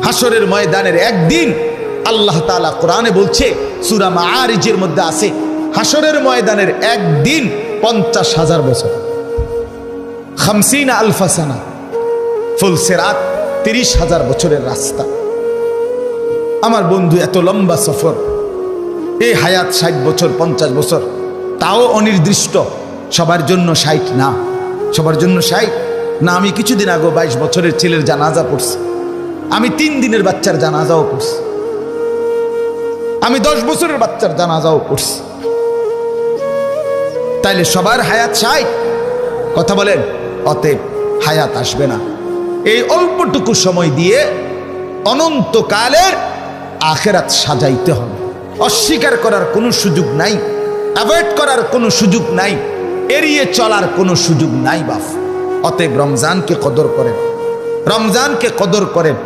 হাসরের ময়দানের একদিন আল্লাহ তাআলা কোরআনে বলছে, সূরা মাআরিজের মধ্যে আছে, হাসরের ময়দানের একদিন 50,000 বছর, 50,000 সানা, ফুলসিরাত 30,000 বছরের রাস্তা। আমার বন্ধু, এত লম্বা সফর, এই হায়াত 60 বছর 50 বছর, তাও অনির্দিষ্ট। সবার জন্য 60 না, সবার জন্য 60 না। আমি কিছুদিন আগে 22 বছরের ছেলের জানাজা পড়ছি, আমি 3 দিনের বাচ্চার জানাজাও পড়ছি, আমি 10 বছরের বাচ্চার জানাজাও পড়ছি। তাইলে সবার হায়াত 60? কথা বলেন। অতএব হায়াত আসবে না। এই অল্পটুকু সময় দিয়ে অনন্তকালের আখিরাত সাজাইতে হবে। অস্বীকার করার কোনো সুযোগ নাই, অ্যাভয়েড করার কোনো সুযোগ নাই, এড়িয়ে চলার কোনো সুযোগ নাই বাপ। অতএব রমজানকে কদর করেন, রমজানকে কদর করেন।